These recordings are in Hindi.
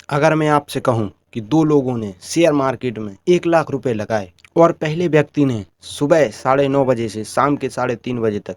अगर मैं आपसे कहूं कि दो लोगों ने शेयर मार्केट में 1 लाख रुपए लगाए और पहले व्यक्ति ने सुबह 9:30 बजे से शाम के 3:30 बजे तक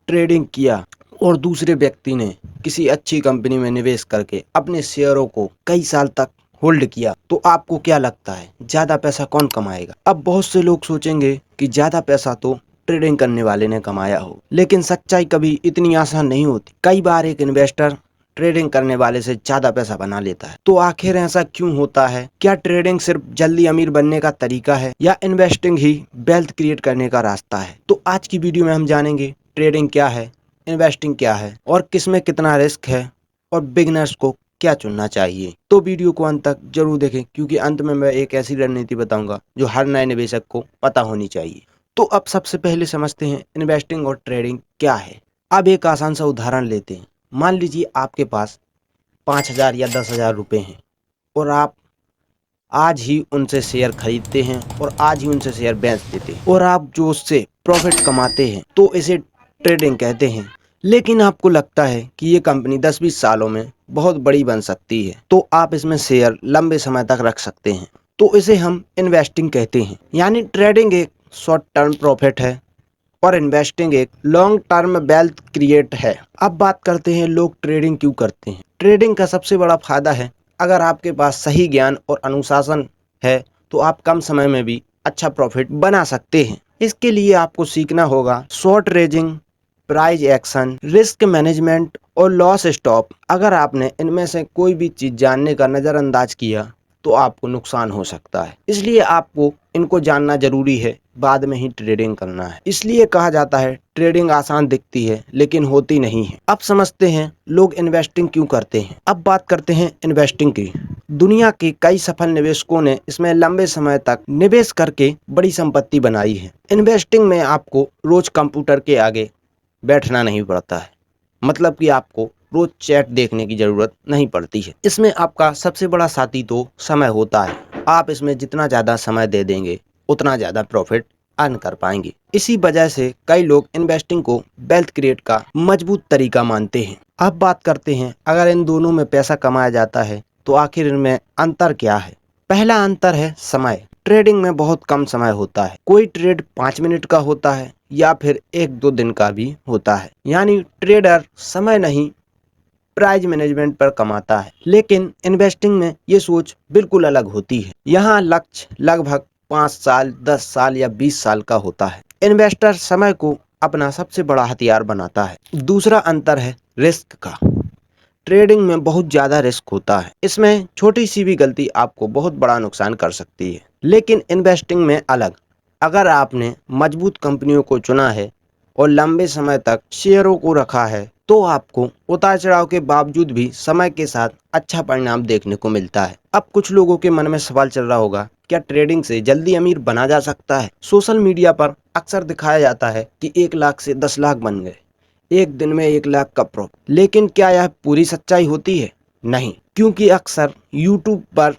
ट्रेडिंग किया और दूसरे व्यक्ति ने किसी अच्छी कंपनी में निवेश करके अपने शेयरों को कई साल तक होल्ड किया, तो आपको क्या लगता है ज़्यादा पैसा कौन कमाएगा? अब बहुत से लोग सोचेंगे कि ज़्यादा पैसा तो ट्रेडिंग करने वाले ने कमाया हो, लेकिन सच्चाई कभी इतनी आसान नहीं होती। कई बार एक इन्वेस्टर ट्रेडिंग करने वाले से ज्यादा पैसा बना लेता है। तो आखिर ऐसा क्यों होता है? क्या ट्रेडिंग सिर्फ जल्दी अमीर बनने का तरीका है या इन्वेस्टिंग ही वेल्थ क्रिएट करने का रास्ता है? तो आज की वीडियो में हम जानेंगे ट्रेडिंग क्या है, इन्वेस्टिंग क्या है और किसमें कितना रिस्क है और बिगिनर्स को क्या चुनना चाहिए। तो वीडियो को अंत तक जरूर देखें, क्योंकि अंत में मैं एक ऐसी रणनीति बताऊंगा जो हर नए निवेशक को पता होनी चाहिए। तो अब सबसे पहले समझते हैं इन्वेस्टिंग और ट्रेडिंग क्या है। अब एक आसान सा उदाहरण लेते हैं। मान लीजिए आपके पास 5,000 या 10,000 रुपये हैं और आप आज ही उनसे शेयर खरीदते हैं और आज ही उनसे शेयर बेच देते हैं और आप जो उससे प्रॉफिट कमाते हैं तो इसे ट्रेडिंग कहते हैं। लेकिन आपको लगता है कि ये कंपनी 10-20 सालों में बहुत बड़ी बन सकती है, तो आप इसमें शेयर लंबे समय तक रख सकते हैं, तो इसे हम इन्वेस्टिंग कहते हैं। यानी ट्रेडिंग एक शॉर्ट टर्म प्रॉफिट है और इन्वेस्टिंग एक लॉन्ग टर्म वेल्थ क्रिएट है। अब बात करते हैं लोग ट्रेडिंग क्यों करते हैं। ट्रेडिंग का सबसे बड़ा फायदा है, अगर आपके पास सही ज्ञान और अनुशासन है तो आप कम समय में भी अच्छा प्रॉफिट बना सकते हैं। इसके लिए आपको सीखना होगा short raising, price action, risk management और लॉस स्टॉप। अगर आपने इनमें से कोई भी चीज जानने का नजरअंदाज किया तो आपको नुकसान हो सकता है, इसलिए आपको इनको जानना जरूरी है, बाद में ही ट्रेडिंग करना है। इसलिए कहा जाता है ट्रेडिंग आसान दिखती है लेकिन होती नहीं है। अब समझते हैं लोग इन्वेस्टिंग क्यों करते हैं। अब बात करते हैं इन्वेस्टिंग की। दुनिया के कई सफल निवेशकों ने इसमें लंबे समय तक निवेश करके बड़ी संपत्ति बनाई है। इन्वेस्टिंग में आपको रोज कंप्यूटर के आगे बैठना नहीं पड़ता है, मतलब कि आपको रोज चैट देखने की जरूरत नहीं पड़ती है। इसमें आपका सबसे बड़ा साथी तो समय होता है। आप इसमें जितना ज्यादा समय दे देंगे उतना ज्यादा प्रॉफिट अर्न कर पाएंगे। इसी वजह से कई लोग इन्वेस्टिंग को वेल्थ क्रिएट का मजबूत तरीका मानते हैं। अब बात करते हैं अगर इन दोनों में पैसा कमाया जाता है तो आखिर इनमें अंतर क्या है। पहला अंतर है समय। ट्रेडिंग में बहुत कम समय होता है। कोई ट्रेड 5 मिनट का होता है या फिर 1-2 दिन का भी होता है। यानी ट्रेडर समय नहीं, प्राइज मैनेजमेंट पर कमाता है। लेकिन इन्वेस्टिंग में ये सोच बिल्कुल अलग होती है। यहाँ लक्ष्य लगभग 5 साल, 10 साल या 20 साल का होता है। इन्वेस्टर समय को अपना सबसे बड़ा हथियार बनाता है। दूसरा अंतर है रिस्क का। ट्रेडिंग में बहुत ज्यादा रिस्क होता है। इसमें छोटी सी भी गलती आपको बहुत बड़ा नुकसान कर सकती है। लेकिन इन्वेस्टिंग में अलग, अगर आपने मजबूत कंपनियों को चुना है और लंबे समय तक शेयरों को रखा है तो आपको उतार चढ़ाव के बावजूद भी समय के साथ अच्छा परिणाम देखने को मिलता है। अब कुछ लोगों के मन में सवाल चल रहा होगा, क्या ट्रेडिंग से जल्दी अमीर बना जा सकता है? सोशल मीडिया पर अक्सर दिखाया जाता है कि 1 लाख से 10 लाख बन गए, एक दिन में 1 लाख का प्रॉफिट। लेकिन क्या यह पूरी सच्चाई होती है? नहीं, क्योंकि अक्सर यूट्यूब पर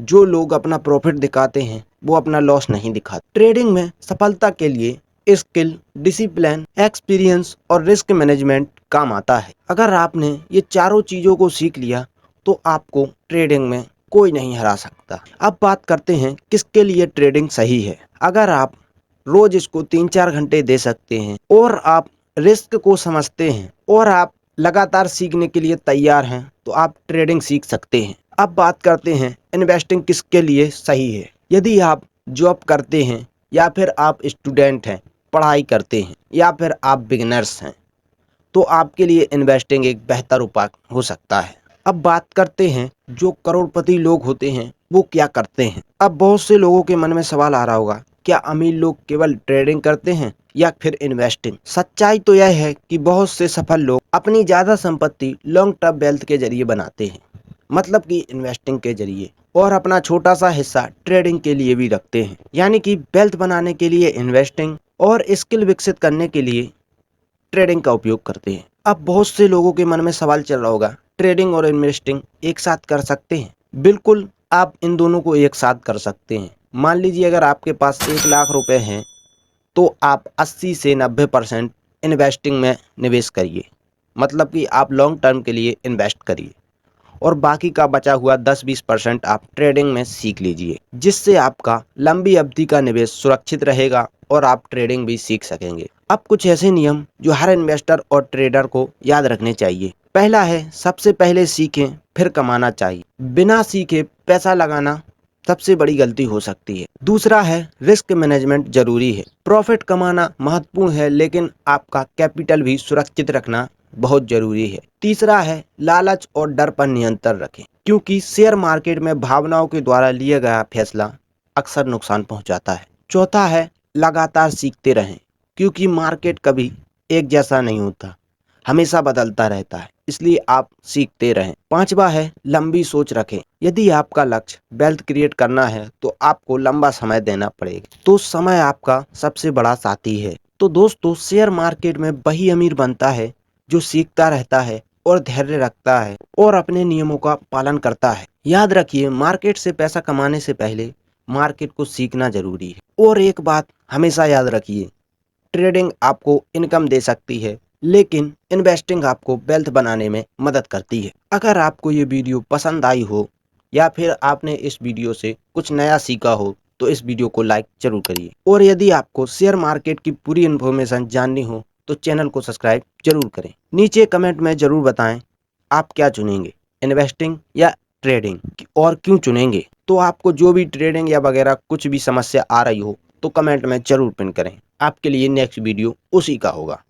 जो लोग अपना प्रॉफिट दिखाते हैं वो अपना लॉस नहीं दिखाते। ट्रेडिंग में सफलता के लिए स्किल, डिसिप्लिन, एक्सपीरियंस और रिस्क मैनेजमेंट काम आता है। अगर आपने ये चारों चीजों को सीख लिया तो आपको ट्रेडिंग में कोई नहीं हरा सकता। अब बात करते हैं किसके लिए ट्रेडिंग सही है। अगर आप रोज इसको 3-4 घंटे दे सकते हैं और आप रिस्क को समझते हैं और आप लगातार सीखने के लिए तैयार हैं तो आप ट्रेडिंग सीख सकते हैं। अब बात करते हैं इन्वेस्टिंग किसके लिए सही है। यदि आप जॉब करते हैं या फिर आप स्टूडेंट हैं, पढ़ाई करते हैं या फिर आप बिगिनर्स हैं, तो आपके लिए इन्वेस्टिंग एक बेहतर उपाय हो सकता है। अब बात करते हैं जो करोड़पति लोग होते हैं वो क्या करते हैं। अब बहुत से लोगों के मन में सवाल आ रहा होगा, क्या अमीर लोग केवल ट्रेडिंग करते हैं या फिर इन्वेस्टिंग? सच्चाई तो यह है कि बहुत से सफल लोग अपनी ज्यादा संपत्ति लॉन्ग टर्म वेल्थ के जरिए बनाते हैं, मतलब कि इन्वेस्टिंग के जरिए, और अपना छोटा सा हिस्सा ट्रेडिंग के लिए भी रखते हैं। यानी कि वेल्थ बनाने के लिए इन्वेस्टिंग और स्किल विकसित करने के लिए ट्रेडिंग का उपयोग करते हैं। अब बहुत से लोगों के मन में सवाल चल रहा होगा, ट्रेडिंग और इन्वेस्टिंग एक साथ कर सकते हैं? बिल्कुल, आप इन दोनों को एक साथ कर सकते हैं। मान लीजिए अगर आपके पास 1 लाख रुपए हैं तो आप 80 से 90% इन्वेस्टिंग में निवेश करिए, मतलब कि आप लॉन्ग टर्म के लिए इन्वेस्ट करिए, और बाकी का बचा हुआ 10-20% आप ट्रेडिंग में सीख लीजिए, जिससे आपका लंबी अवधि का निवेश सुरक्षित रहेगा और आप ट्रेडिंग भी सीख सकेंगे। अब कुछ ऐसे नियम जो हर इन्वेस्टर और ट्रेडर को याद रखने चाहिए। पहला है, सबसे पहले सीखें फिर कमाना चाहिए। बिना सीखे पैसा लगाना सबसे बड़ी गलती हो सकती है। दूसरा है, रिस्क मैनेजमेंट जरूरी है। प्रॉफिट कमाना महत्वपूर्ण है, लेकिन आपका कैपिटल भी सुरक्षित रखना बहुत जरूरी है। तीसरा है, लालच और डर पर नियंत्रण रखें, क्योंकि शेयर मार्केट में भावनाओं के द्वारा लिया गया फैसला अक्सर नुकसान पहुंचाता है। चौथा है, लगातार सीखते रहें, क्योंकि मार्केट कभी एक जैसा नहीं होता, हमेशा बदलता रहता है, इसलिए आप सीखते रहें। पांचवा है, लंबी सोच रखें। यदि आपका लक्ष्य वेल्थ क्रिएट करना है तो आपको लंबा समय देना पड़ेगा। तो समय आपका सबसे बड़ा साथी है। तो दोस्तों, शेयर मार्केट में वही अमीर बनता है जो सीखता रहता है और धैर्य रखता है और अपने नियमों का पालन करता है। याद रखिए, मार्केट से पैसा कमाने से पहले मार्केट को सीखना जरूरी है। और एक बात हमेशा याद रखिए, ट्रेडिंग आपको इनकम दे सकती है, लेकिन इन्वेस्टिंग आपको वेल्थ बनाने में मदद करती है। अगर आपको ये वीडियो पसंद आई हो या फिर आपने इस वीडियो से कुछ नया सीखा हो तो इस वीडियो को लाइक जरूर करिए। और यदि आपको शेयर मार्केट की पूरी इन्फॉर्मेशन जाननी हो तो चैनल को सब्सक्राइब जरूर करें। नीचे कमेंट में जरूर बताएं आप क्या चुनेंगे, इन्वेस्टिंग या ट्रेडिंग, और क्यों चुनेंगे। तो आपको जो भी ट्रेडिंग या वगैरह कुछ भी समस्या आ रही हो तो कमेंट में जरूर पिन करें। आपके लिए नेक्स्ट वीडियो उसी का होगा।